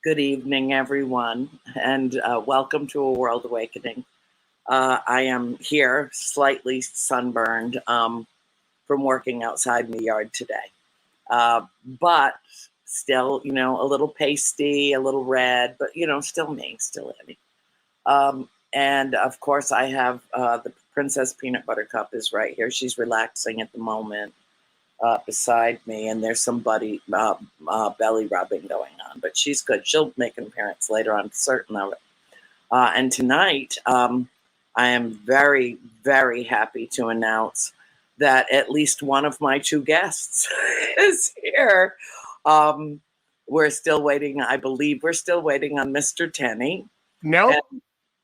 Good evening, everyone, and welcome to A World Awakening. I am here, slightly sunburned from working outside in the yard today, but still, a little pasty, a little red, but still me, still Annie. And of course, I have the Princess Peanut Butter Cup is right here. She's relaxing at the moment. Beside me, and there's some belly rubbing going on, but she's good. She'll make an appearance later, I'm certain of it. And tonight, I am very, very happy to announce that at least one of my two guests is here. We're still waiting. I believe we're still waiting on Mr. Tenney. No,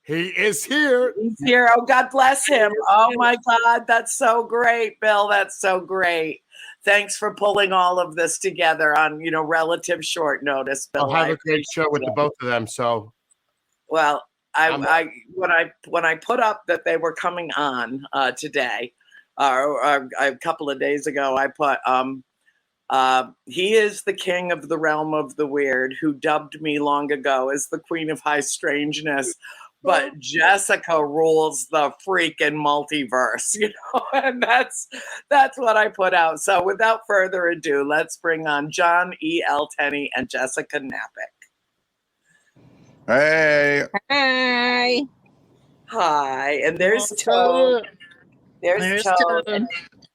he is here. He's here. Oh, God bless him. Oh, my God. That's so great, Bill. That's so great. Thanks for pulling all of this together on, relative short notice, Bill. I'll have a great show with the both of them. So, well, when I put up that they were coming on today, or a couple of days ago, I put he is the king of the realm of the weird, who dubbed me long ago as the queen of high strangeness. But Jessica rules the freaking multiverse, and that's what I put out. So without further ado, let's bring on John E.L. Tenney and Jessica Knapik. Hey. Hi. And there's Toad. There's Toad.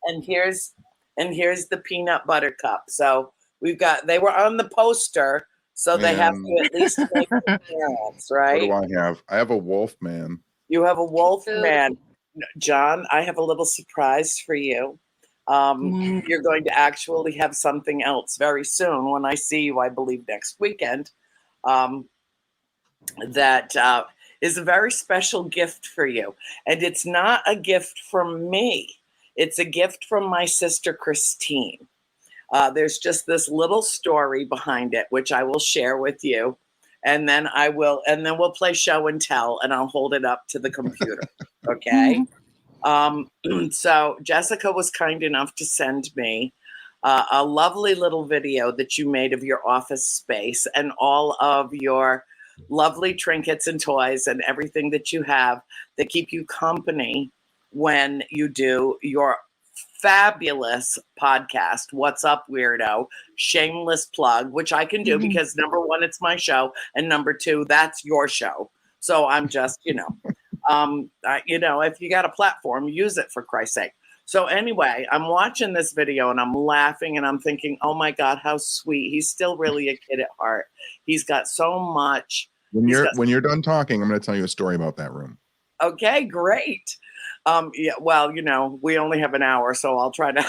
And here's the peanut butter cup. So they were on the poster. So they have to at least make an appearance, right? What do I have? I have a wolf man. You have a wolf man. John, I have a little surprise for you. You're going to actually have something else very soon when I see you, I believe, next weekend. That is a very special gift for you. And it's not a gift from me. It's a gift from my sister, Christine. There's just this little story behind it, which I will share with you. And then we'll play show and tell, and I'll hold it up to the computer. Okay. So Jessica was kind enough to send me a lovely little video that you made of your office space and all of your lovely trinkets and toys and everything that you have that keep you company when you do your fabulous podcast, What's Up, Weirdo? Shameless plug, which I can do because number one, it's my show, and number two, that's your show. So I'm just, if you got a platform, use it for Christ's sake. So anyway, I'm watching this video and I'm laughing and I'm thinking, oh my God, how sweet. He's still really a kid at heart. He's got so much. When you're done talking, I'm going to tell you a story about that room. Okay, great. Yeah, well, we only have an hour, so I'll try to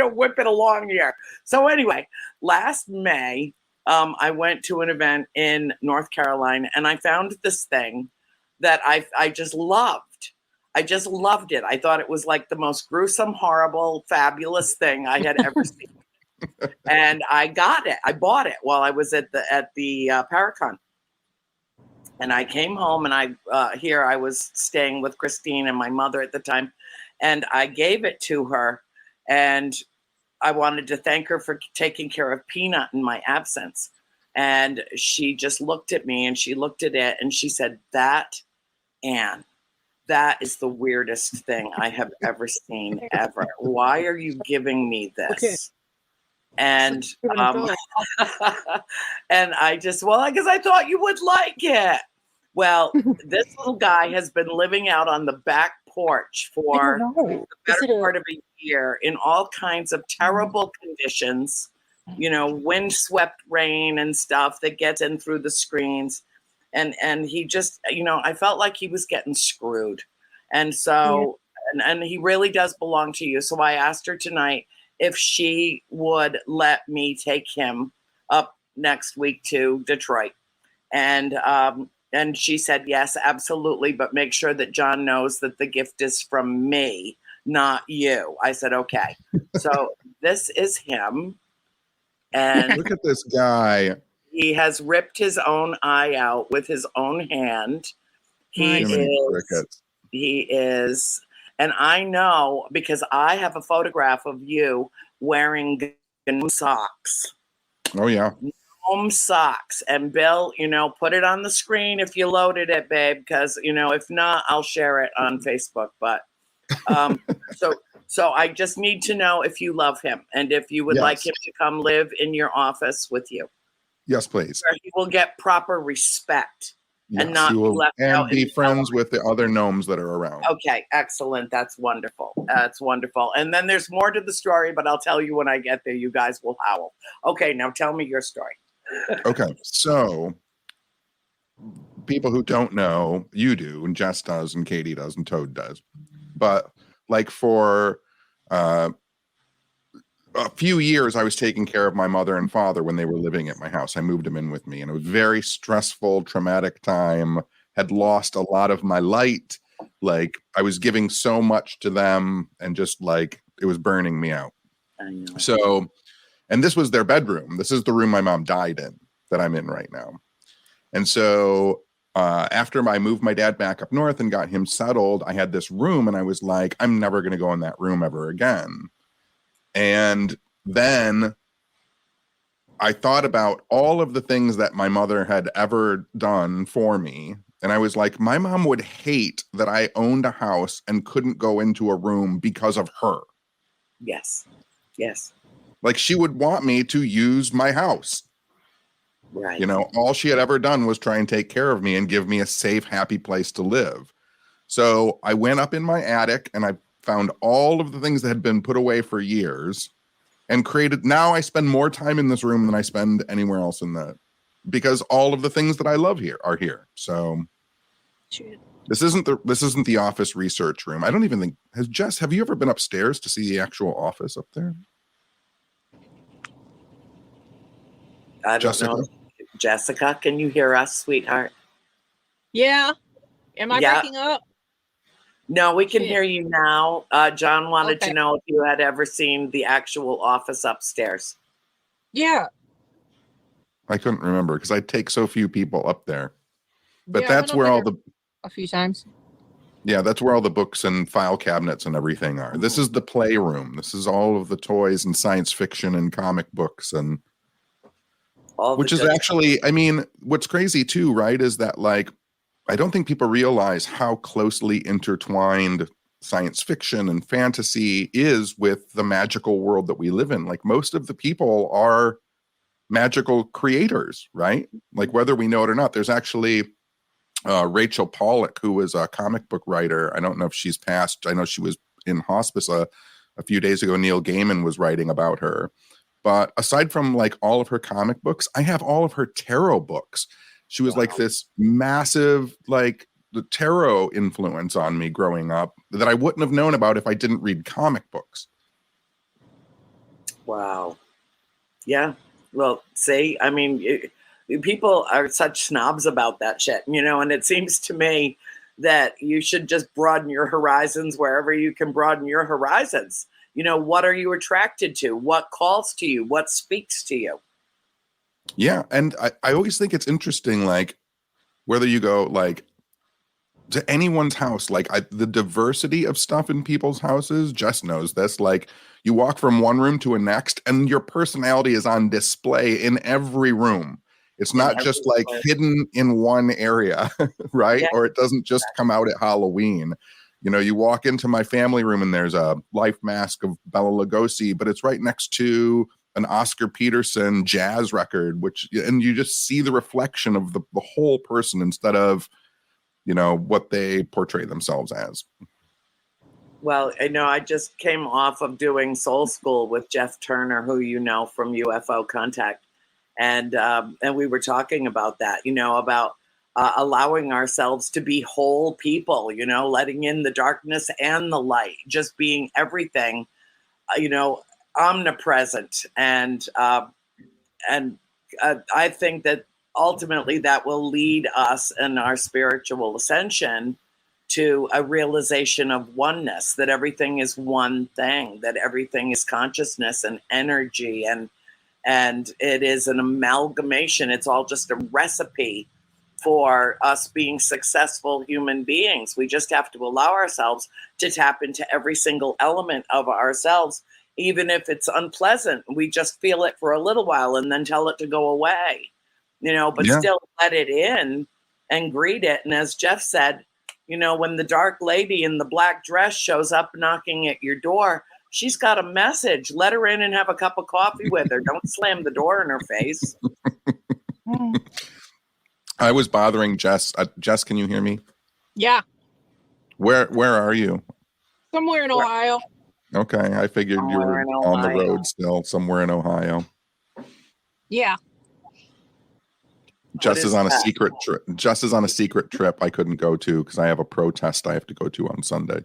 whip it along here. So anyway, last May, I went to an event in North Carolina, and I found this thing that I just loved. I just loved it. I thought it was like the most gruesome, horrible, fabulous thing I had ever seen. And I got it. I bought it while I was at the Paracon. And I came home, and I was staying with Christine and my mother at the time, and I gave it to her, and I wanted to thank her for taking care of Peanut in my absence. And she just looked at me, and she looked at it, and she said, Anne, that is the weirdest thing I have ever seen, ever. Why are you giving me this? Okay. And and I just, because I thought you would like it. Well, this little guy has been living out on the back porch for the better part of a year in all kinds of terrible conditions, windswept rain and stuff that gets in through the screens. And he just, I felt like he was getting screwed. And so, and he really does belong to you. So I asked her tonight if she would let me take him up next week to Detroit. And she said, yes, absolutely. But make sure that John knows that the gift is from me, not you. I said, okay. So this is him. And look at this guy. He has ripped his own eye out with his own hand. He is. And I know because I have a photograph of you wearing socks. Oh, yeah. foam socks. And Bill, put it on the screen if you loaded it, babe, because, if not, I'll share it on Facebook. But so I just need to know if you love him and if you would like Yes. him to come live in your office with you. Yes, please. Where he will get proper respect and Yes, not you be will, left out and in be the friends with the other gnomes that are around. Okay, excellent. That's wonderful. That's wonderful. And then there's more to the story, but I'll tell you when I get there. You guys will howl. Okay, now tell me your story. Okay, so people who don't know, you do, and Jess does, and Katie does, and Toad does. But like for a few years, I was taking care of my mother and father when they were living at my house. I moved them in with me, and it was very stressful, traumatic time. Had lost a lot of my light. Like I was giving so much to them, and just like it was burning me out. I know. So, and this was their bedroom. This is the room my mom died in that I'm in right now. And so after I moved my dad back up north and got him settled, I had this room, and I was like, I'm never going to go in that room ever again. And then I thought about all of the things that my mother had ever done for me. And I was like, my mom would hate that I owned a house and couldn't go into a room because of her. Yes. Yes. Like she would want me to use my house. Right. All she had ever done was try and take care of me and give me a safe, happy place to live. So I went up in my attic and I found all of the things that had been put away for years and created. Now I spend more time in this room than I spend anywhere else because all of the things that I love here are here. So this isn't the office research room. I don't even think, have you ever been upstairs to see the actual office up there? I don't know. Jessica, can you hear us, sweetheart? Yeah. Am I breaking up? No, we can hear you now. John wanted to know if you had ever seen the actual office upstairs. Yeah. I couldn't remember because I take so few people up there. But yeah, that's where a few times. Yeah, that's where all the books and file cabinets and everything are. This is the playroom. This is all of the toys and science fiction and comic books and which is actually, I mean, what's crazy too, right, is that like I don't think people realize how closely intertwined science fiction and fantasy is with the magical world that we live in. Like most of the people are magical creators, right? Like whether we know it or not. There's actually Rachel Pollack, who was a comic book writer. I don't know if she's passed. I know she was in hospice a few days ago. Neil Gaiman was writing about her. But aside from like all of her comic books, I have all of her tarot books. She was like this massive, like the tarot influence on me growing up that I wouldn't have known about if I didn't read comic books. Wow. Yeah. Well, see, I mean, people are such snobs about that shit, and it seems to me that you should just broaden your horizons wherever you can broaden your horizons. What are you attracted to? What calls to you? What speaks to you? Yeah. And I always think it's interesting, like whether you go like to anyone's house, like the diversity of stuff in people's houses, Jess knows this, like you walk from one room to a next and your personality is on display in every room. It's not just like hidden in one area, right? Yeah. Or it doesn't just come out at Halloween. You walk into my family room and there's a life mask of Bela Lugosi, but it's right next to an Oscar Peterson jazz record, and you just see the reflection of the whole person instead of, what they portray themselves as. Well, I just came off of doing Soul School with Jeff Turner, who from UFO Contact. And we were talking about that, about allowing ourselves to be whole people, letting in the darkness and the light, just being everything, omnipresent. And I think that ultimately that will lead us in our spiritual ascension to a realization of oneness, that everything is one thing, that everything is consciousness and energy, and it is an amalgamation. It's all just a recipe for us being successful human beings. We just have to allow ourselves to tap into every single element of ourselves even if it's unpleasant. We just feel it for a little while and then tell it to go away, but still let it in and greet it. And as Jeff said, when the dark lady in the black dress shows up knocking at your door, she's got a message. Let her in and have a cup of coffee with her. Don't slam the door in her face. I was bothering Jess. Jess, can you hear me? Yeah. Where are you? Somewhere in Ohio. Okay, I figured you were on the road still, somewhere in Ohio. Yeah. Jess is on a secret trip. Jess is on a secret trip I couldn't go to because I have a protest I have to go to on Sunday.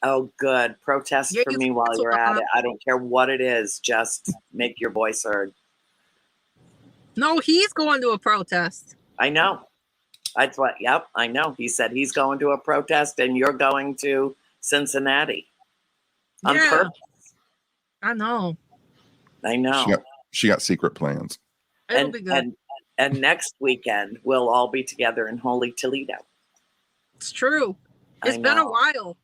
Oh, good. Protest for me while you're at it. I don't care what it is. Just make your voice heard. No, he's going to a protest. I know. That's what. Yep, I know. He said he's going to a protest, and you're going to Cincinnati on purpose. I know. I know. She got secret plans. It'll be good. And next weekend we'll all be together in Holy Toledo. It's true. It's been a while.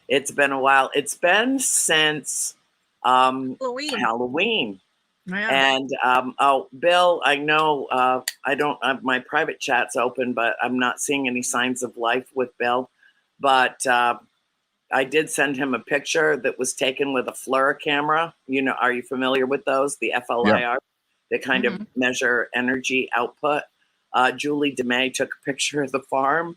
It's been a while. It's been since Halloween. Yeah. And Bill, I know I don't have my private chat's open, but I'm not seeing any signs of life with Bill. But I did send him a picture that was taken with a FLIR camera. Are you familiar with those? The FLIR, yeah. That kind of measure energy output. Julie DeMay took a picture of the farm.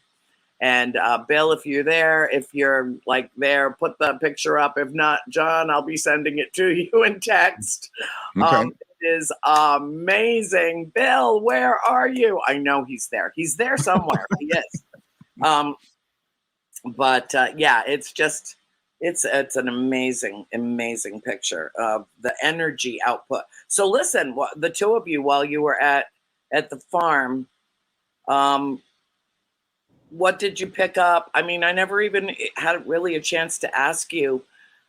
And Bill, if you're there, put the picture up. If not, John, I'll be sending it to you in text. Okay. It is amazing. Bill, where are you? I know he's there. He's there somewhere. He is. But it's an amazing, amazing picture of the energy output. So listen, the two of you, while you were at the farm, what did you pick up? I mean, I never even had really a chance to ask you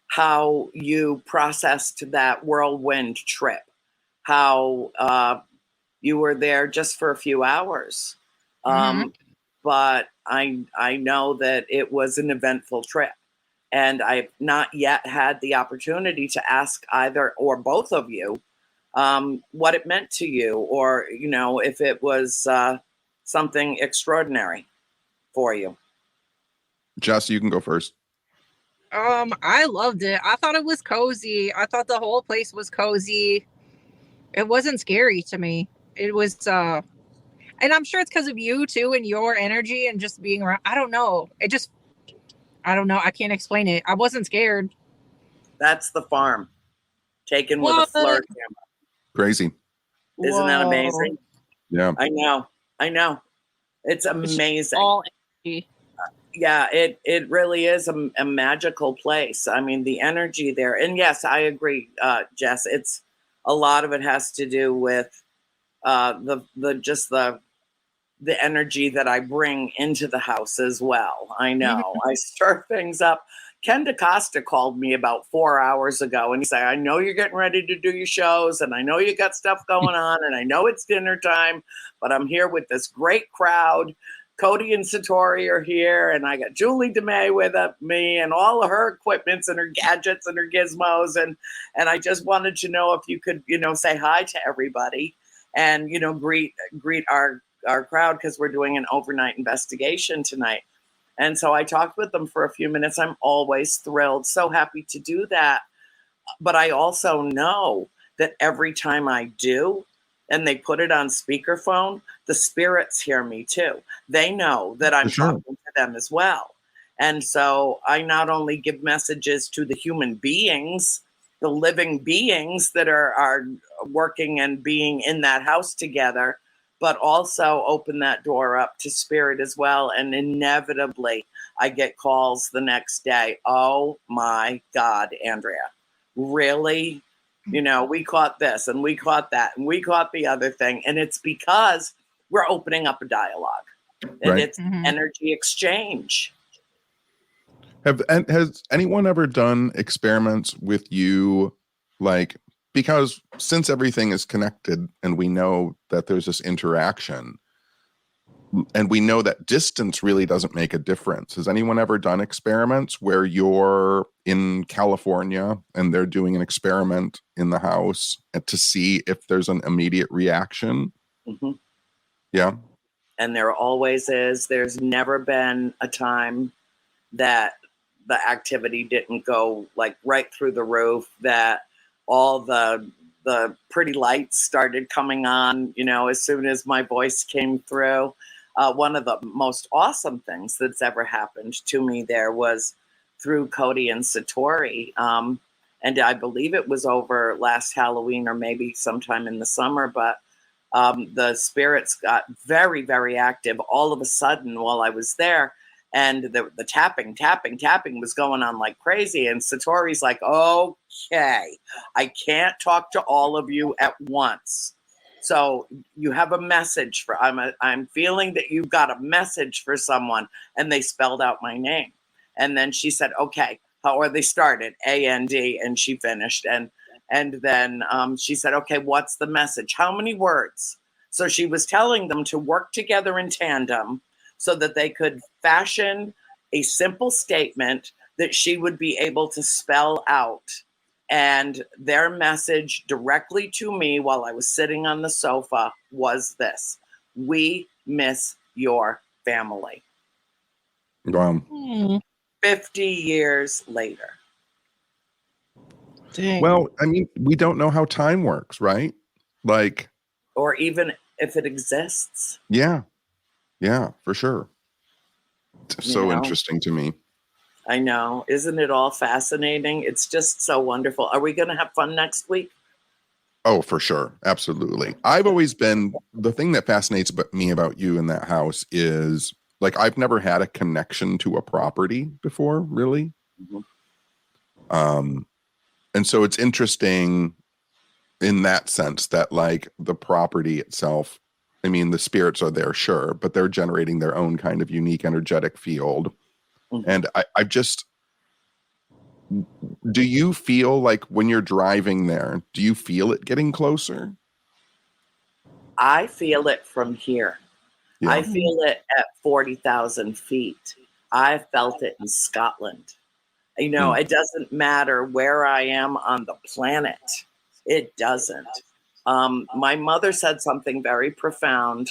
how you processed that whirlwind trip, how you were there just for a few hours. But I know that it was an eventful trip, and I've not yet had the opportunity to ask either or both of you what it meant to you, or, if it was something extraordinary for you. Jess, you can go first. I loved it. I thought it was cozy. I thought the whole place was cozy. It wasn't scary to me. It was, and I'm sure it's because of you too, and your energy and just being around. I don't know. I don't know. I can't explain it. I wasn't scared. That's the farm taken with a FLIR camera. Crazy. Isn't that amazing? Yeah. I know. It's amazing. It's all energy. Yeah, it really is a magical place. I mean, the energy there. And yes, I agree, Jess. It's a lot of it has to do with the energy that I bring into the house as well. I know. I stir things up. Ken DaCosta called me about 4 hours ago, and he said, I know you're getting ready to do your shows, and I know you got stuff going on, and I know it's dinner time, but I'm here with this great crowd. Cody and Satori are here, and I got Julie DeMay with me, and all of her equipments and her gadgets and her gizmos, and I just wanted to know if you could, say hi to everybody and, greet our crowd, because we're doing an overnight investigation tonight. And so I talked with them for a few minutes. I'm always thrilled, so happy to do that. But I also know that every time I do, and they put it on speakerphone, the spirits hear me too. They know that I'm talking to them as well. And so I not only give messages to the human beings, the living beings that are working and being in that house together, but also open that door up to spirit as well. And inevitably, I get calls the next day. Oh my God, Andrea, really? We caught this and we caught that and we caught the other thing. And it's because we're opening up a dialogue. And it's energy exchange. Has anyone ever done experiments with you, because since everything is connected and we know that there's this interaction, and we know that distance really doesn't make a difference. Has anyone ever done experiments where you're in California and they're doing an experiment in the house to see if there's an immediate reaction? Mm-hmm. Yeah. And there always is. There's never been a time that the activity didn't go like right through the roof, that all the pretty lights started coming on, as soon as my voice came through. One of the most awesome things that's ever happened to me there was through Cody and Satori. And I believe it was over last Halloween or maybe sometime in the summer, but the spirits got very, very active all of a sudden while I was there. And the tapping was going on like crazy. And Satori's like, okay, I can't talk to all of you at once. So you have a message for, I'm feeling that you've got a message for someone. And they spelled out my name. And then she said, okay, they started A-N-D, and she finished. And then she said, okay, what's the message? How many words? So she was telling them to work together in tandem so that they could fashion a simple statement that she would be able to spell out. And their message directly to me while I was sitting on the sofa was this: we miss your family. 50 years later. Dang. Well, I mean, we don't know how time works, right? Like, or even if it exists. Yeah, for sure. It's so interesting to me. I know. Isn't it all fascinating? It's just so wonderful. Are we going to have fun next week? Oh, for sure. Absolutely. I've always been, the thing that fascinates me about you in that house is, like, I've never had a connection to a property before, really. Mm-hmm. And so it's interesting in that sense that, like, the property itself, I mean, the spirits are there, sure, but they're generating their own kind of unique energetic field. Mm-hmm. And I just, do you feel like when you're driving there, do you feel it getting closer? I feel it from here. Yeah. I feel it at 40,000 feet. I felt it in Scotland. It doesn't matter where I am on the planet. It doesn't. My mother said something very profound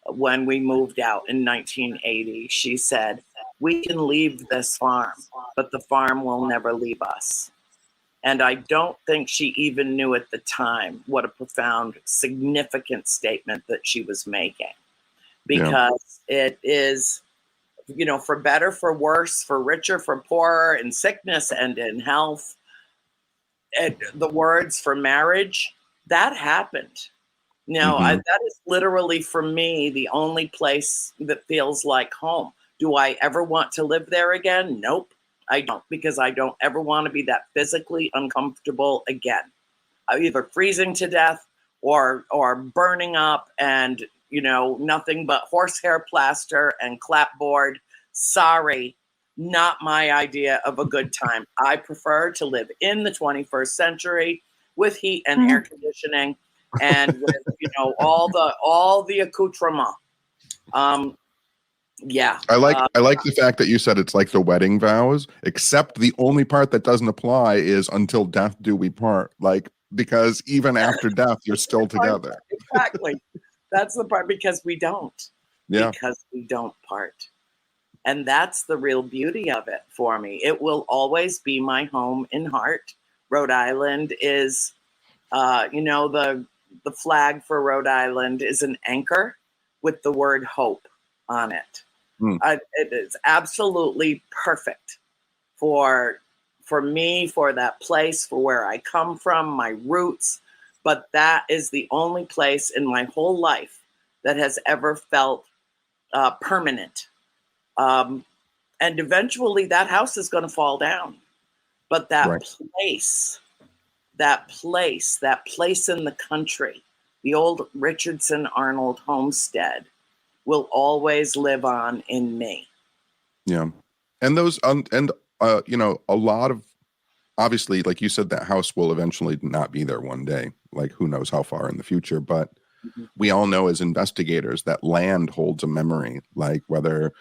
when we moved out in 1980. She said, we can leave this farm, but the farm will never leave us. And I don't think she even knew at the time what a profound, significant statement that she was making. Because it is, for better, for worse, for richer, for poorer, in sickness and in health. And the words for marriage, that happened. That is literally, for me, the only place that feels like home. Do I ever want to live there again? Nope, I don't, because I don't ever want to be that physically uncomfortable again. Either freezing to death or burning up and, nothing but horsehair plaster and clapboard. Sorry, not my idea of a good time. I prefer to live in the 21st century with heat and air conditioning and with, all the accoutrement. Yeah. I like the fact that you said it's like the wedding vows, except the only part that doesn't apply is until death do we part. Like, because even after death, you're still together. Exactly. That's the part, because we don't. Yeah. Because we don't part. And that's the real beauty of it for me. It will always be my home in heart. Rhode Island is, the flag for Rhode Island is an anchor with the word hope on it. It is absolutely perfect for me, for that place, for where I come from, my roots. But that is the only place in my whole life that has ever felt permanent. And eventually that house is going to fall down. But that place in the country, the old Richardson Arnold homestead, will always live on in me. Yeah. And those, a lot of, obviously, like you said, that house will eventually not be there one day. Like, who knows how far in the future, but we all know as investigators that land holds a memory, like whether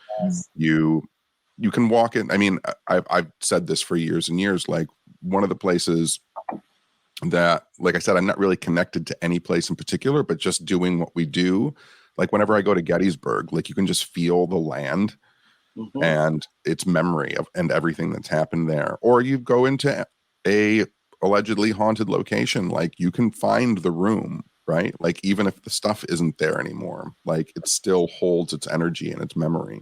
you can walk in. I mean, I've said this for years and years, like one of the places that, like I said, I'm not really connected to any place in particular, but just doing what we do. Like whenever I go to Gettysburg, like you can just feel the land and its memory of and everything that's happened there. Or you go into a allegedly haunted location, like you can find the room, right? Like even if the stuff isn't there anymore, like it still holds its energy and its memory.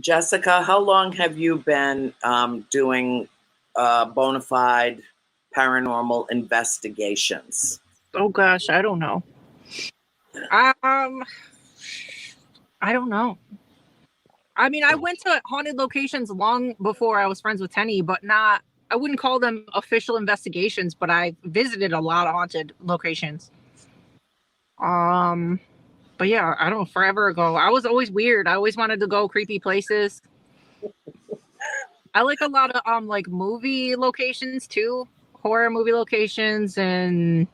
Jessica, how long have you been doing bona fide paranormal investigations? Oh gosh, I don't know. I don't know. I mean, I went to haunted locations long before I was friends with Tenney, but not, I wouldn't call them official investigations, but I visited a lot of haunted locations. But yeah, I don't know, forever ago. I was always weird. I always wanted to go creepy places. I like a lot of like movie locations too, horror movie locations and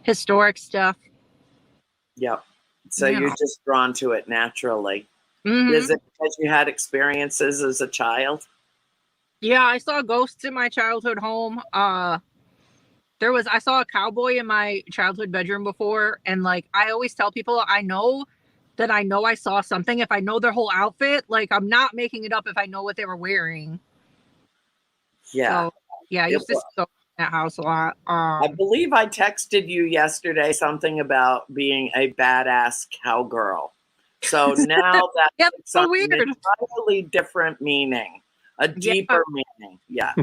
historic stuff. Yep. So you're just drawn to it naturally. Mm-hmm. Is it because you had experiences as a child? Yeah, I saw ghosts in my childhood home. I saw a cowboy in my childhood bedroom before, and like I always tell people, I know I saw something if I know their whole outfit. Like I'm not making it up if I know what they were wearing. Yeah. So, yeah, I used to go in that house a lot. I believe I texted you yesterday something about being a badass cowgirl. So now that's so weird. An entirely different meaning, a deeper meaning. Yeah.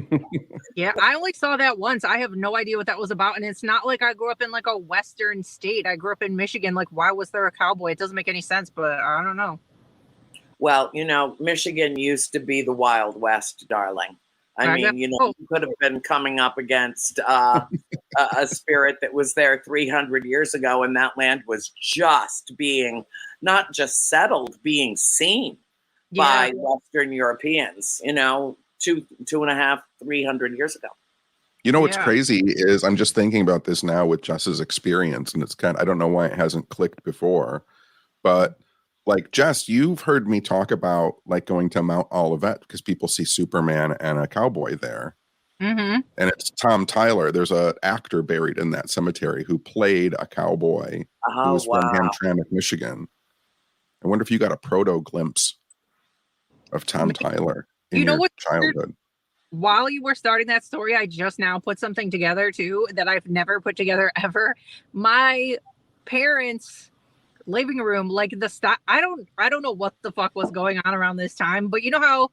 Yeah, I only saw that once. I have no idea what that was about. And it's not like I grew up in like a Western state. I grew up in Michigan. Like, why was there a cowboy? It doesn't make any sense, but I don't know. Well, Michigan used to be the Wild West, darling. I mean, you could have been coming up against a spirit that was there 300 years ago, and that land was just being, not just settled, being seen by Western Europeans, 2.5, 300 years ago. You know what's crazy is I'm just thinking about this now with Jess's experience, and it's I don't know why it hasn't clicked before, but like Jess, you've heard me talk about like going to Mount Olivet because people see Superman and a cowboy there. And it's Tom Tyler. There's an actor buried in that cemetery who played a cowboy who was from Hamtramck, Michigan. I wonder if you got a proto glimpse of Tom Tyler in your childhood. While you were starting that story, I just now put something together too that I've never put together ever. My parents' living room, like I don't know what the fuck was going on around this time, but you know how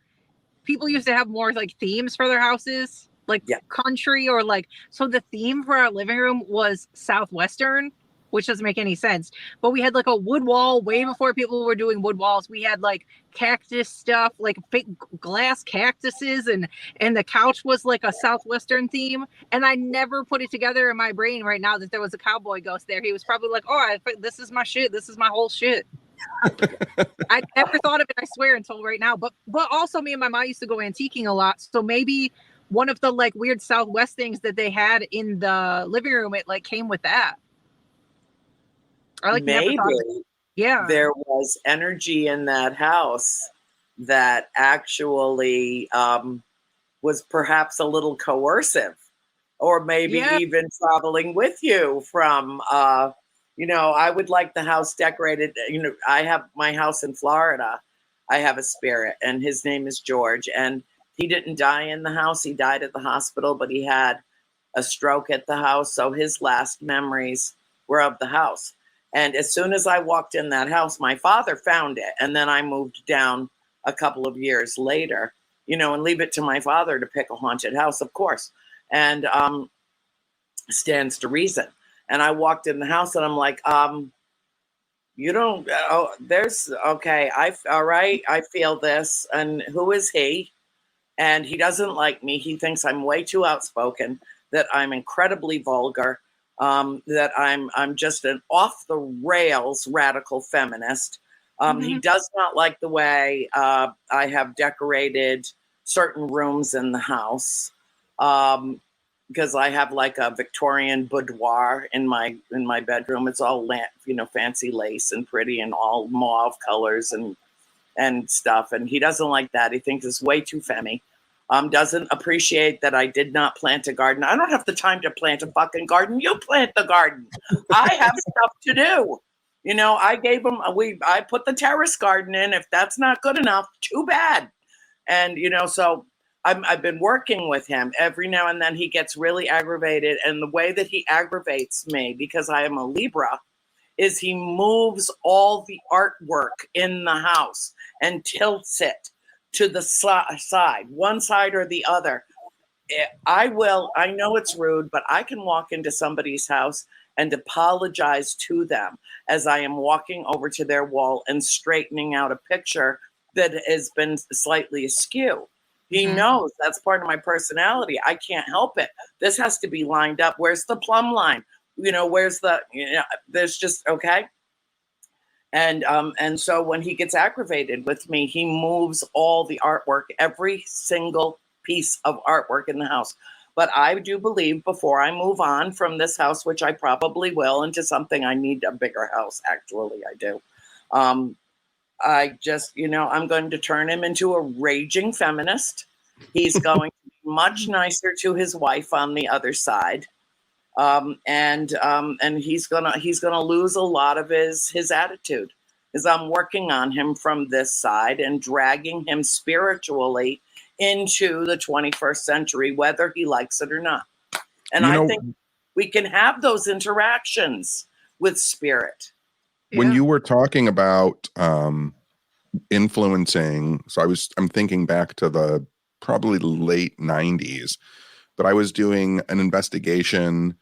people used to have more like themes for their houses, like country or like, so the theme for our living room was Southwestern, which doesn't make any sense. But we had like a wood wall way before people were doing wood walls. We had like cactus stuff, like fake glass cactuses, and the couch was like a Southwestern theme. And I never put it together in my brain right now that there was a cowboy ghost there. He was probably like, this is my shit. This is my whole shit. I never thought of it, I swear, until right now. But also me and my mom used to go antiquing a lot. So maybe one of the like weird Southwest things that they had in the living room, it like came with that. I like maybe never thought of it. Yeah, there was energy in that house that actually was perhaps a little coercive, or maybe even traveling with you from I would like the house decorated. I have my house in Florida. I have a spirit, and his name is George, and he didn't die in the house. He died at the hospital, but he had a stroke at the house, so his last memories were of the house. And as soon as I walked in that house, my father found it. And then I moved down a couple of years later, and leave it to my father to pick a haunted house, of course. And stands to reason. And I walked in the house and I'm like, you don't, okay. All right. I feel this. And who is he? And he doesn't like me. He thinks I'm way too outspoken, that I'm incredibly vulgar. That I'm just an off the rails radical feminist. He does not like the way I have decorated certain rooms in the house. because I have like a Victorian boudoir in my bedroom. It's all fancy lace and pretty and all mauve colors and stuff. And he doesn't like that. He thinks it's way too femmy. Doesn't appreciate that I did not plant a garden. I don't have the time to plant a fucking garden. You plant the garden. I have stuff to do. I gave him, I put the terrace garden in. If that's not good enough, too bad. And, so I've been working with him. Every now and then he gets really aggravated. And the way that he aggravates me, because I am a Libra, is he moves all the artwork in the house and tilts it to the side, one side or the other. I know it's rude, but I can walk into somebody's house and apologize to them as I am walking over to their wall and straightening out a picture that has been slightly askew. He knows that's part of my personality. I can't help it. This has to be lined up. Where's the plumb line? Where's the, there's just, okay. And so when he gets aggravated with me, he moves all the artwork, every single piece of artwork in the house. But I do believe before I move on from this house, which I probably will, into something, I need a bigger house. Actually, I do. I just, I'm going to turn him into a raging feminist. He's going to be much nicer to his wife on the other side. And he's gonna lose a lot of his attitude, as I'm working on him from this side and dragging him spiritually into the 21st century, whether he likes it or not. And I think we can have those interactions with spirit. When you were talking about influencing, so I'm thinking back to the probably late 90s, but I was doing an investigation.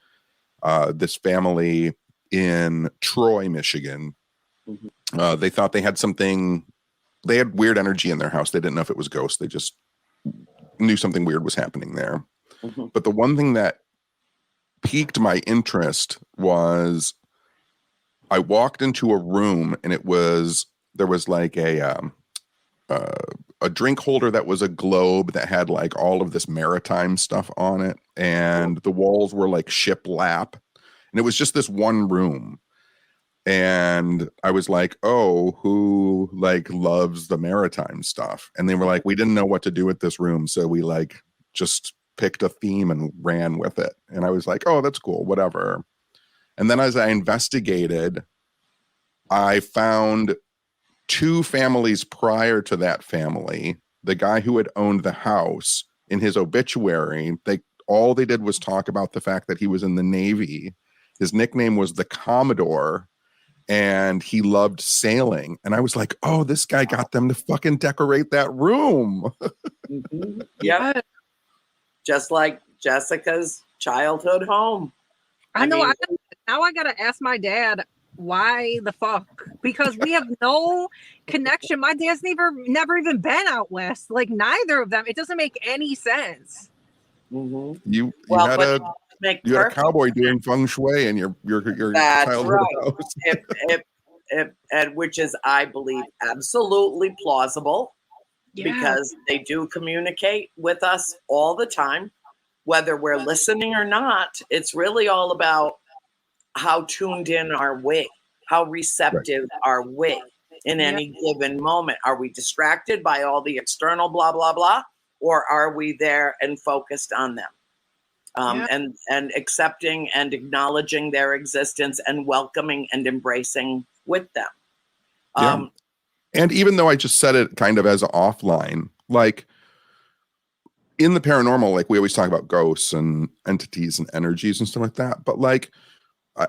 This family in Troy, Michigan, they thought they had something. They had weird energy in their house. They didn't know if it was ghosts. They just knew something weird was happening there. But the one thing that piqued my interest was I walked into a room and there was like a drink holder that was a globe that had like all of this maritime stuff on it, and the walls were like shiplap, and it was just this one room. And I was like, oh, who like loves the maritime stuff? And they were like, we didn't know what to do with this room, so we like just picked a theme and ran with it. And I was like, oh, that's cool, whatever. And then as I investigated, I found 2 families prior to that family. The guy who had owned the house, in his obituary, all they did was talk about the fact that he was in the Navy. His nickname was the Commodore, and he loved sailing. And I was like, oh, this guy got them to fucking decorate that room. Yeah. Just like Jessica's childhood home. I know. Now I got to ask my dad, why the fuck? Because we have no connection. My dad's never even been out west. Like, neither of them. It doesn't make any sense. You had a cowboy doing feng shui in your childhood house. And which is, I believe, absolutely plausible, because they do communicate with us all the time, whether we're listening or not. It's really all about how tuned in are we, how receptive are we in any given moment. Are we distracted by all the external blah, blah, blah, or are we there and focused on them? And accepting and acknowledging their existence and welcoming and embracing with them. And even though I just said it kind of as an offline, like in the paranormal, like we always talk about ghosts and entities and energies and stuff like that. But like,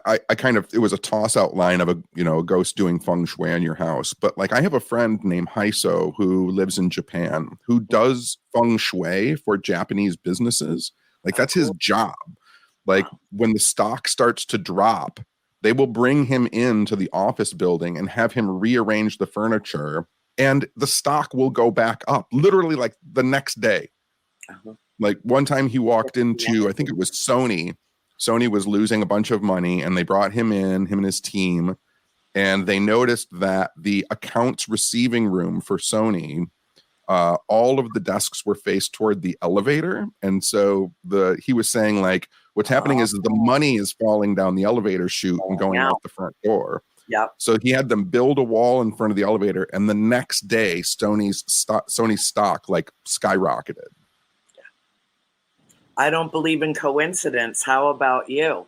I kind of, it was a toss out line of a ghost doing feng shui in your house. But like, I have a friend named Haiso who lives in Japan who does feng shui for Japanese businesses. Like that's his job. Like when the stock starts to drop, they will bring him into the office building and have him rearrange the furniture, and the stock will go back up literally like the next day. Like one time he walked into, I think it was Sony. Sony was losing a bunch of money, and they brought him and his team, and they noticed that the accounts receiving room for Sony all of the desks were faced toward the elevator. And so he was saying, like, what's happening is the money is falling down the elevator chute and going out the front door. Yep. So he had them build a wall in front of the elevator, and the next day, Sony's stock like skyrocketed. I don't believe in coincidence. How about you?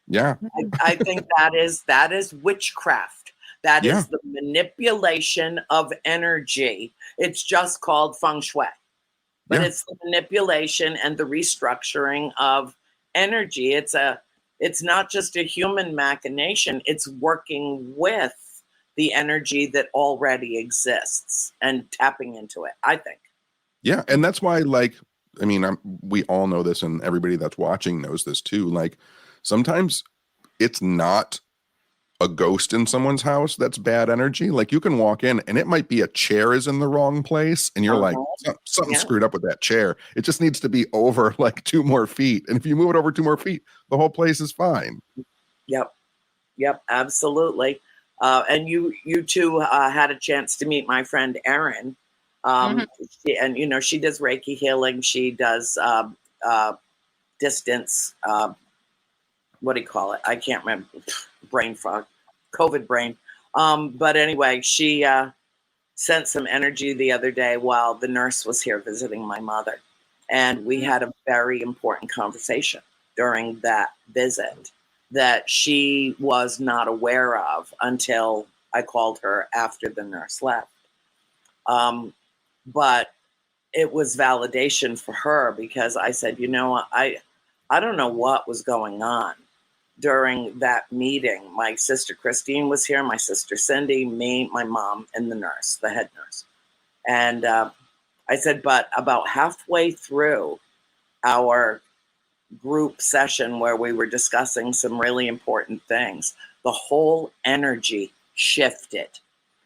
Yeah. I think that is witchcraft. That is the manipulation of energy. It's just called feng shui. But it's the manipulation and the restructuring of energy. It's not just a human machination. It's working with the energy that already exists and tapping into it, I think. Yeah. And that's why, like, I mean, we all know this, and everybody that's watching knows this too. Like, sometimes it's not a ghost in someone's house that's bad energy. Like, you can walk in and it might be a chair is in the wrong place, and you're like, something screwed up with that chair. It just needs to be over like 2 more feet. And if you move it over 2 more feet, the whole place is fine. Yep, absolutely. And you two had a chance to meet my friend Erin. And she does Reiki healing. She does distance. What do you call it? I can't remember. Brain fog, COVID brain. But anyway, she sent some energy the other day while the nurse was here visiting my mother. And we had a very important conversation during that visit that she was not aware of until I called her after the nurse left. But it was validation for her, because I said, I don't know what was going on during that meeting. My sister Christine was here, my sister Cindy, me, my mom, and the nurse, the head nurse. And I said, but about halfway through our group session where we were discussing some really important things, the whole energy shifted.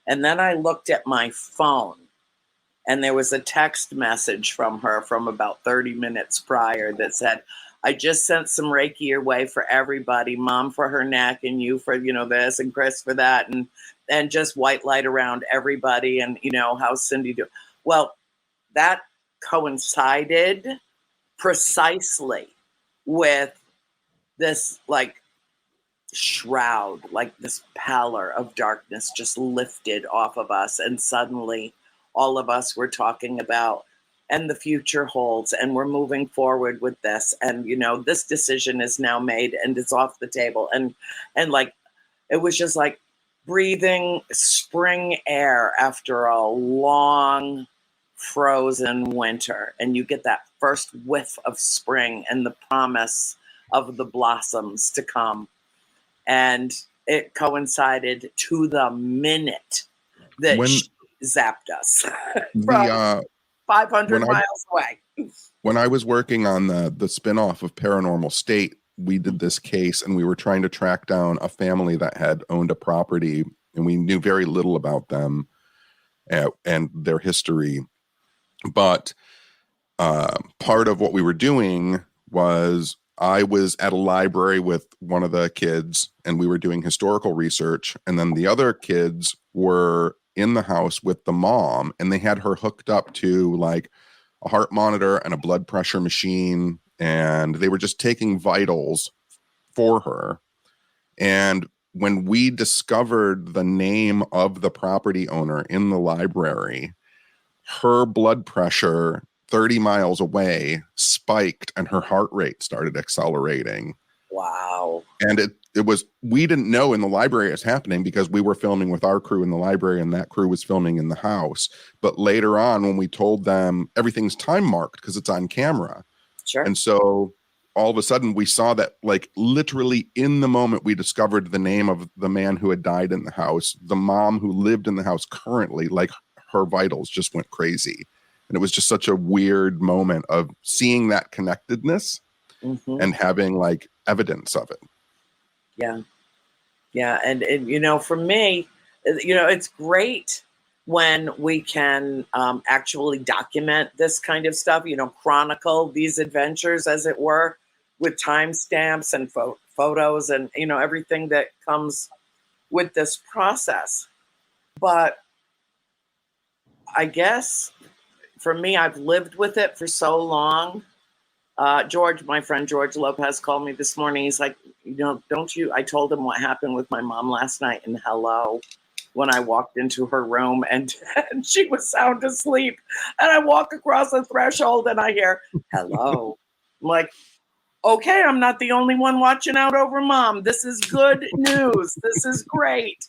And then I looked at my phone, and there was a text message from her from about 30 minutes prior that said, I just sent some Reiki your way for everybody, Mom for her neck, and you for, this, and Chris for that, and just white light around everybody, and, how's Cindy do? Well, that coincided precisely with this, like, shroud, like this pallor of darkness just lifted off of us, and suddenly all of us were talking about, and the future holds, and we're moving forward with this, and this decision is now made, and it's off the table, and like, it was just like breathing spring air after a long frozen winter, and you get that first whiff of spring and the promise of the blossoms to come. And it coincided to the minute that she zapped us from 500 miles away. When I was working on the spin-off of Paranormal State, we did this case, and we were trying to track down a family that had owned a property, and we knew very little about them and their history. But part of what we were doing was, I was at a library with one of the kids, and we were doing historical research, and then the other kids were in the house with the mom, and they had her hooked up to like a heart monitor and a blood pressure machine, and they were just taking vitals for her. And when we discovered the name of the property owner in the library, her blood pressure 30 miles away spiked, and her heart rate started accelerating. Wow. And it was, we didn't know in the library it was happening, because we were filming with our crew in the library, and that crew was filming in the house. But later on, when we told them, everything's time marked because it's on camera. Sure. And so all of a sudden we saw that, like, literally in the moment we discovered the name of the man who had died in the house, the mom who lived in the house currently, like, her vitals just went crazy. And it was just such a weird moment of seeing that connectedness and having like evidence of it. Yeah. Yeah. And for me, it's great when we can actually document this kind of stuff, chronicle these adventures, as it were, with timestamps and photos and, everything that comes with this process. But I guess for me, I've lived with it for so long. George, my friend George Lopez, called me this morning. He's like, don't you? I told him what happened with my mom last night, and hello, when I walked into her room and she was sound asleep, and I walk across the threshold and I hear hello. I'm like, okay, I'm not the only one watching out over mom. This is good news. This is great.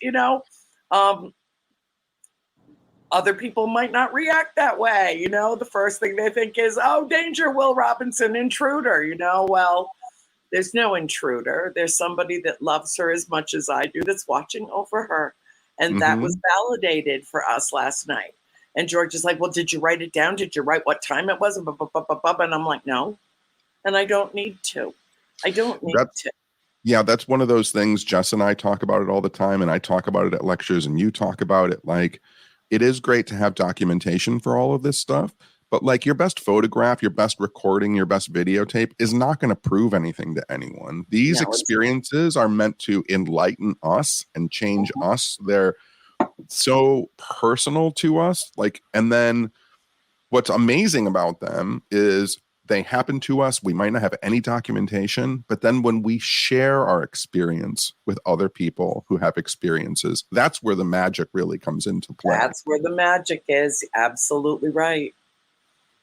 Other people might not react that way. The first thing they think is, oh, danger, Will Robinson, intruder. Well, there's no intruder. There's somebody that loves her as much as I do that's watching over her. And that was validated for us last night. And George is like, well, did you write it down? Did you write what time it was? And I'm like, no. And I don't need to. I don't need to. Yeah, that's one of those things. Jess and I talk about it all the time, and I talk about it at lectures, and you talk about it. Like, it is great to have documentation for all of this stuff, but like your best photograph, your best recording, your best videotape is not going to prove anything to anyone. These experiences are meant to enlighten us and change us. They're so personal to us. Like, and then what's amazing about them is they happen to us. We might not have any documentation, but then when we share our experience with other people who have experiences, that's where the magic really comes into play. That's where the magic is. Absolutely right.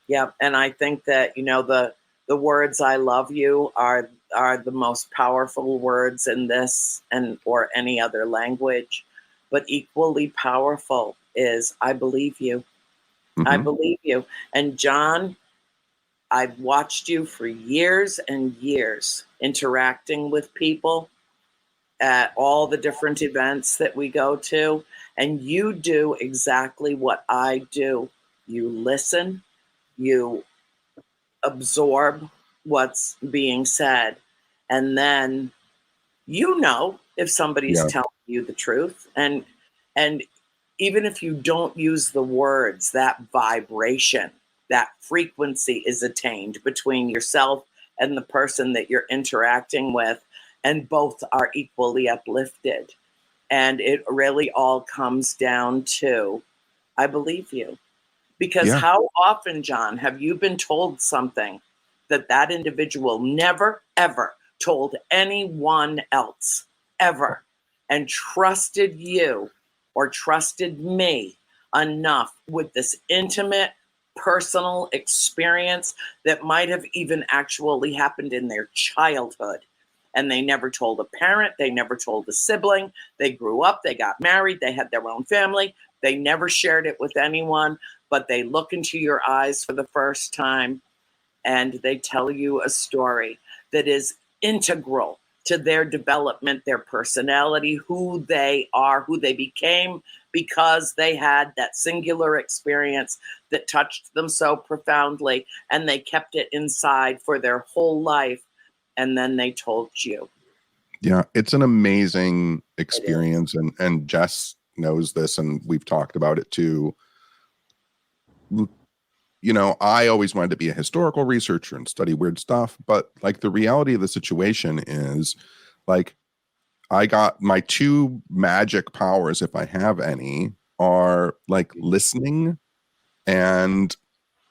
Yeah. And I think that, the words I love you are the most powerful words in this or any other language, but equally powerful is I believe you. I believe you. And John, I've watched you for years and years interacting with people at all the different events that we go to. And you do exactly what I do. You listen, you absorb what's being said. And then if somebody's telling you the truth. And even if you don't use the words, that vibration, that frequency is attained between yourself and the person that you're interacting with, and both are equally uplifted. And it really all comes down to, I believe you. Because how often, John, have you been told something that individual never, ever told anyone else, ever, and trusted you or trusted me enough with this intimate, personal experience that might have even actually happened in their childhood, and they never told a parent, they never told a sibling, they grew up, they got married, they had their own family, they never shared it with anyone, but they look into your eyes for the first time and they tell you a story that is integral to their development, their personality, who they are, who they became, because they had that singular experience that touched them so profoundly, and they kept it inside for their whole life, and then they told you. Yeah, it's an amazing experience, and Jess knows this, and we've talked about it too. I always wanted to be a historical researcher and study weird stuff, but like the reality of the situation is, like, I got my two magic powers, if I have any, are like listening and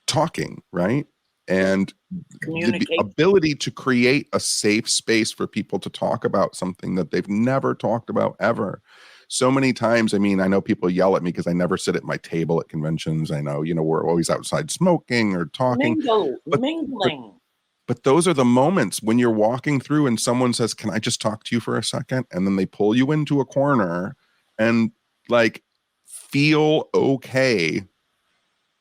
talking, right? And the ability to create a safe space for people to talk about something that they've never talked about ever. So many times, I know people yell at me because I never sit at my table at conventions. I know, we're always outside smoking or talking. Mingling. But those are the moments when you're walking through and someone says, can I just talk to you for a second? And then they pull you into a corner and like feel okay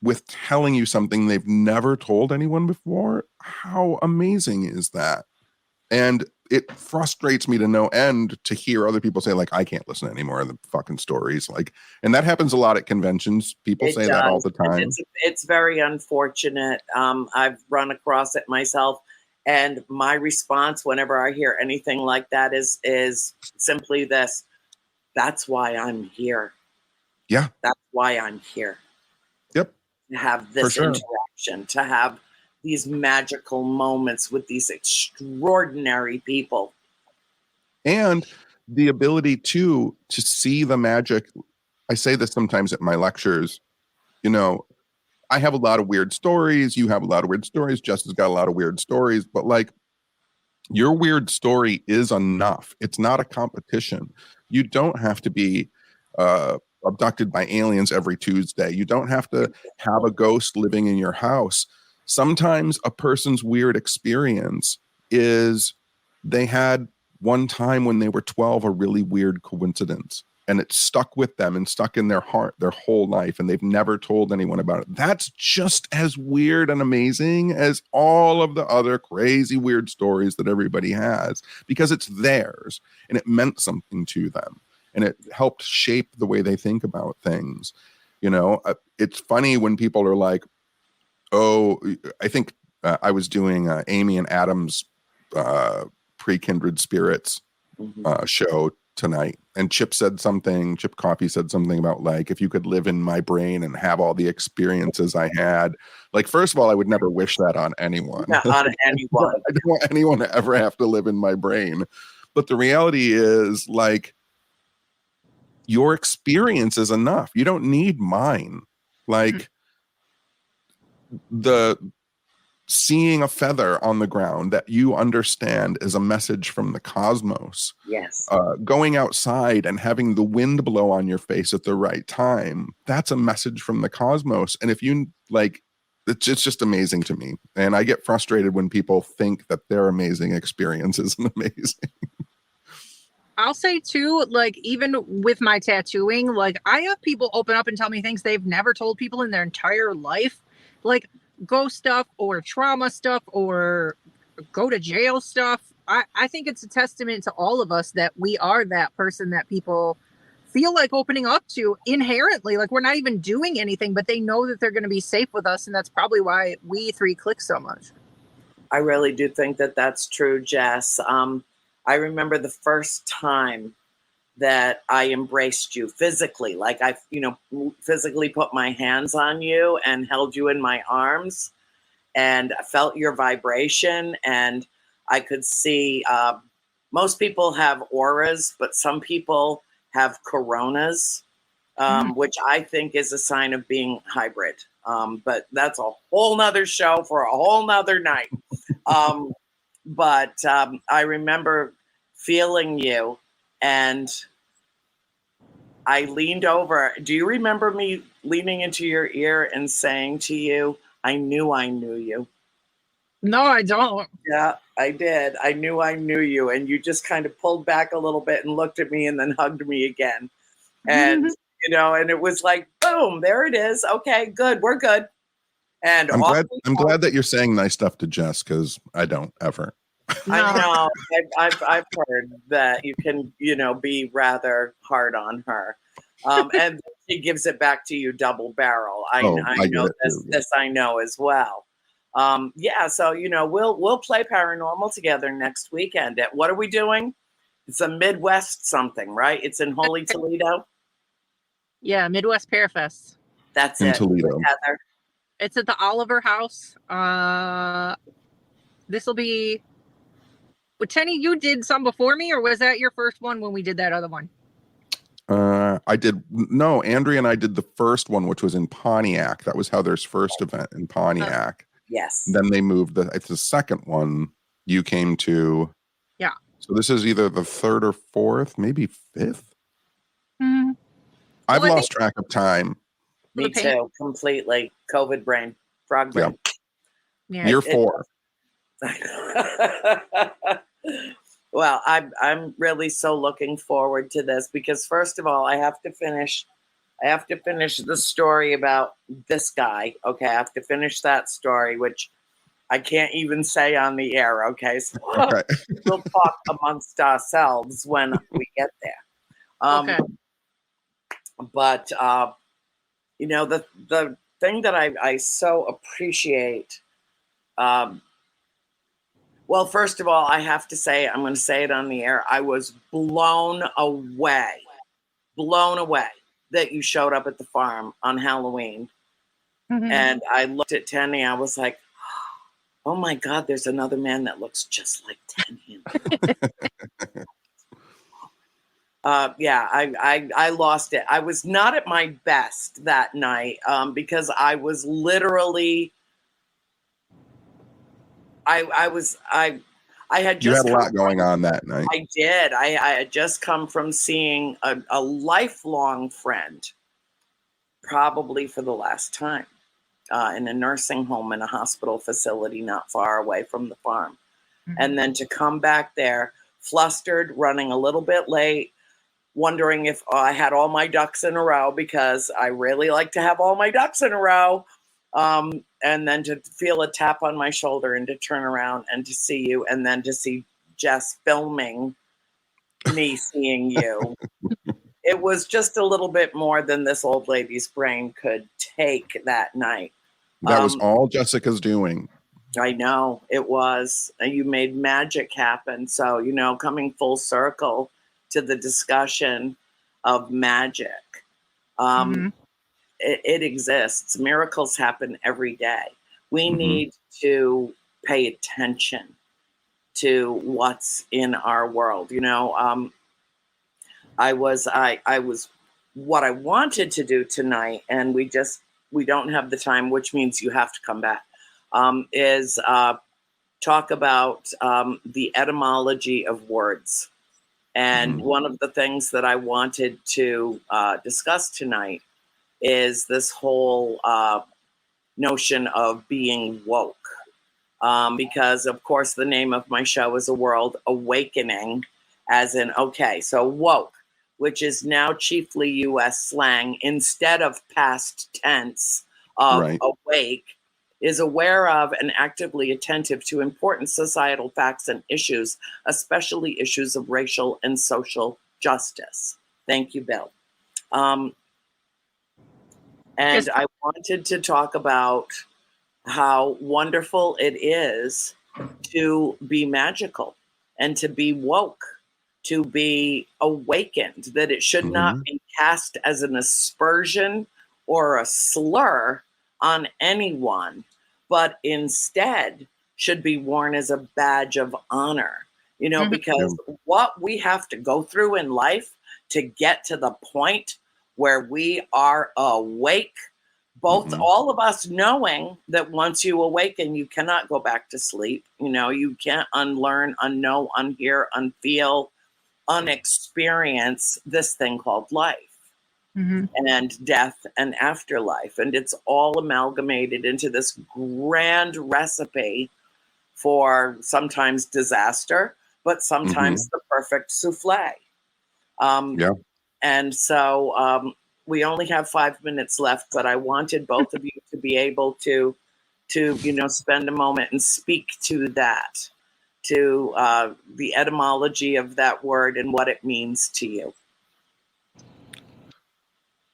with telling you something they've never told anyone before. How amazing is that? And it frustrates me to no end to hear other people say, like, I can't listen to any more of the fucking stories. Like, and that happens a lot at conventions. People say that all the time. It's very unfortunate. I've run across it myself. And my response whenever I hear anything like that is simply this: that's why I'm here. Yeah. That's why I'm here. Yep. To have this interaction, to have these magical moments with these extraordinary people. And the ability to see the magic. I say this sometimes at my lectures, I have a lot of weird stories. You have a lot of weird stories. Justin's got a lot of weird stories, but like your weird story is enough. It's not a competition. You don't have to be abducted by aliens every Tuesday. You don't have to have a ghost living in your house. Sometimes a person's weird experience is they had one time when they were 12 a really weird coincidence, and it stuck with them and stuck in their heart their whole life, and they've never told anyone about it. That's just as weird and amazing as all of the other crazy weird stories that everybody has, because it's theirs and it meant something to them and it helped shape the way they think about things. It's funny when people are like, oh, I think I was doing Amy and Adam's Pre-Kindred Spirits show tonight, and Chip Coffey said something about, like, if you could live in my brain and have all the experiences I had. Like, first of all, I would never wish that on anyone. Not on anyone. I don't want anyone to ever have to live in my brain. But the reality is, like, your experience is enough. You don't need mine. Like, the seeing a feather on the ground that you understand is a message from the cosmos. Yes. Going outside and having the wind blow on your face at the right time, that's a message from the cosmos. And if you like, it's just amazing to me. And I get frustrated when people think that their amazing experience isn't amazing. I'll say too, like, even with my tattooing, like, I have people open up and tell me things they've never told people in their entire life, like ghost stuff or trauma stuff or go to jail stuff. I think it's a testament to all of us that we are that person that people feel like opening up to inherently. Like, we're not even doing anything, but they know that they're going to be safe with us. And that's probably why we three click so much. I really do think that that's true, Jess. I remember the first time that I embraced you physically, like I, physically put my hands on you and held you in my arms, and I felt your vibration, and I could see, most people have auras, but some people have coronas, which I think is a sign of being hybrid. But that's a whole nother show for a whole nother night. But I remember feeling you, and I leaned over. Do you remember me leaning into your ear and saying to you, I knew you? No, I don't. Yeah, I did. I knew you. And you just kind of pulled back a little bit and looked at me and then hugged me again. And, and it was like, boom, there it is. Okay, good. We're good. And I'm glad that you're saying nice stuff to Jess, because I don't ever. No. I know. I've heard that you can, be rather hard on her, and she gives it back to you double barrel. I know this I know as well. Yeah. So we'll play paranormal together next weekend. What are we doing? It's a Midwest something, right? It's in Holy Toledo. Yeah, Midwest Parafest. That's in it. Toledo. Heather. It's at the Oliver House. This will be. Well, Tenney, you did some before me, or was that your first one when we did that other one? I did. No, Andrea and I did the first one, which was in Pontiac. That was Heather's first event in Pontiac. Yes. Then they moved. It's the second one you came to. Yeah. So this is either the third or fourth, maybe fifth. Mm-hmm. I've lost track of time. Me too, completely. COVID brain, frog brain. Yeah. Year 4. Well, I'm really so looking forward to this, because first of all, I have to finish the story about this guy. Okay, I have to finish that story, which I can't even say on the air. Okay, so we'll talk amongst ourselves when we get there. Okay. But the thing that I so appreciate. Well, first of all, I have to say, I'm going to say it on the air. I was blown away that you showed up at the farm on Halloween. Mm-hmm. And I looked at Tenney. I was like, oh my God, there's another man that looks just like Tenney. Yeah, I lost it. I was not at my best that night because I was literally I had You just had a come lot going on that night. I did. I had just come from seeing a lifelong friend, probably for the last time, in a nursing home in a hospital facility not far away from the farm. And then to come back there, flustered, running a little bit late, wondering if I had all my ducks in a row, because I really like to have all my ducks in a row. And then to feel a tap on my shoulder and to turn around and to see you, and then to see Jess filming me seeing you. It was just a little bit more than this old lady's brain could take that night. That was all Jessica's doing. I know it was. You made magic happen. So, you know, coming full circle to the discussion of magic. It exists. Miracles happen every day. We need to pay attention to what's in our world. You know, I was what I wanted to do tonight, and we don't have the time, which means you have to come back, is talk about the etymology of words. And one of the things that I wanted to discuss tonight is this whole notion of being woke. Because, of course, the name of my show is A World Awakening, as in, okay, so woke, which is now chiefly U.S. slang instead of past tense of awake, is aware of and actively attentive to important societal facts and issues, especially issues of racial and social justice. Thank you, Bill. And I wanted to talk about how wonderful it is to be magical and to be woke, to be awakened, that it should not be cast as an aspersion or a slur on anyone, but instead should be worn as a badge of honor, you know, because what we have to go through in life to get to the point where we are awake, both all of us knowing that once you awaken, you cannot go back to sleep. You know, you can't unlearn, unknow, unhear, unfeel, unexperience this thing called life. And death and afterlife. And it's all amalgamated into this grand recipe for sometimes disaster, but sometimes the perfect souffle. And so we only have 5 minutes left, but I wanted both of you to be able to you know, spend a moment and speak to that, to the etymology of that word and what it means to you.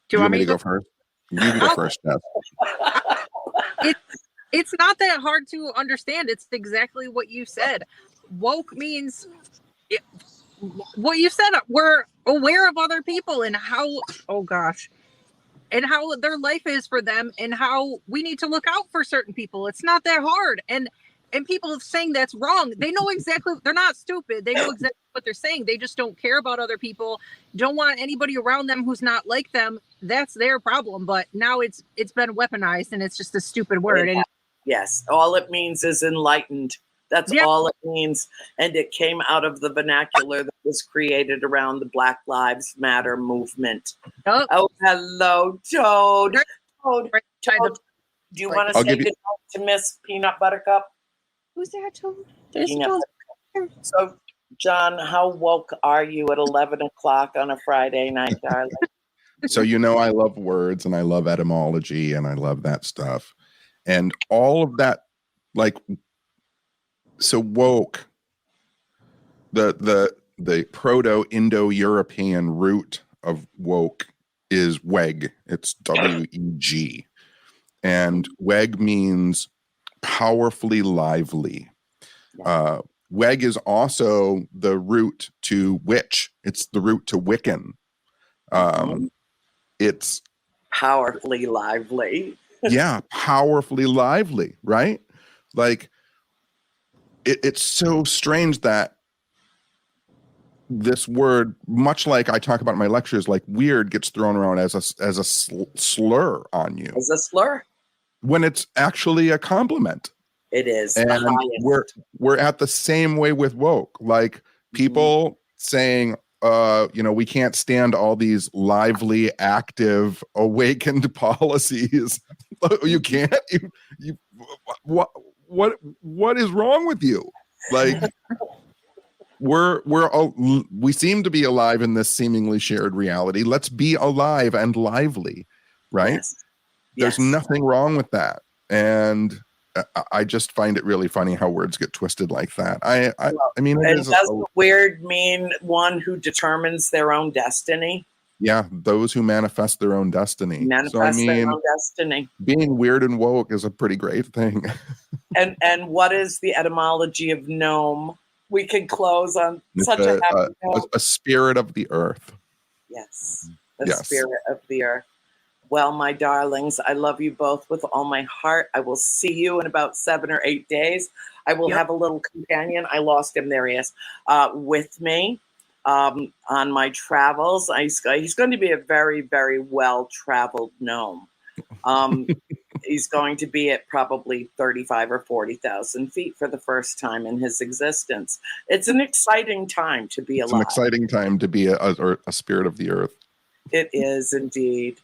Do you want me to go first? You can go first, Jeff. It's not that hard to understand. It's exactly what you said. Woke means what you said. We're aware of other people and how, and how their life is for them and how we need to look out for certain people. It's not that hard. And people saying that's wrong. They know exactly, they're not stupid. They know exactly what they're saying. They just don't care about other people, don't want anybody around them who's not like them. That's their problem. But now it's been weaponized and it's just a stupid word. And yes, all it means is enlightened. That's all it means. And it came out of the vernacular that was created around the Black Lives Matter movement. Oh hello, Toad. Toad. Do you want to say goodnight to Miss Peanut Buttercup? Who's that, Toad? There's Toad. So, John, how woke are you at 11 o'clock on a Friday night, darling? So, you know, I love words and I love etymology and I love that stuff. And all of that, like, so woke, the Proto-Indo-European root of woke is weg. It's W-E-G. And weg means powerfully lively. Weg is also the root to witch. It's the root to Wiccan. It's powerfully lively. Yeah, powerfully lively, right? Like it's so strange that this word, much like I talk about in my lectures, like weird gets thrown around as a slur on you As a slur. when it's actually a compliment. It is And the highest. we're at the same way with woke. Like people saying, we can't stand all these lively, active, awakened policies. You can't. What is wrong with you? Like we seem to be alive in this seemingly shared reality. Let's be alive and lively, right? Yes. There's nothing wrong with that, and I just find it really funny how words get twisted like that. I mean, doesn't weird mean one who determines their own destiny? Yeah, those who manifest their own destiny. Manifest their own destiny. Being weird and woke is a pretty great thing. And what is the etymology of gnome? We can close on such a happy note. A spirit of the earth. Yes, spirit of the earth. Well, my darlings, I love you both with all my heart. I will see you in about 7 or 8 days. I will have a little companion. I lost him. There he is. With me on my travels. He's going to be a very, very well-traveled gnome. He's going to be at probably 35 or 40,000 feet for the first time in his existence. It's an exciting time to be alive. It's an exciting time to be a spirit of the earth. It is indeed.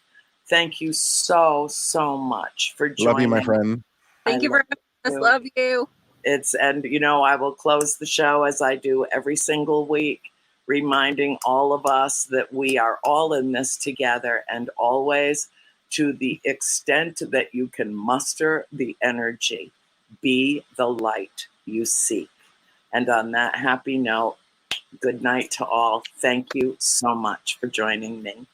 Thank you so much for joining. Love you, my friend. Thank you very much. Love you. I will close the show as I do every single week, reminding all of us that we are all in this together, and always, to the extent that you can muster the energy, be the light you seek. And on that happy note, good night to all. Thank you so much for joining me.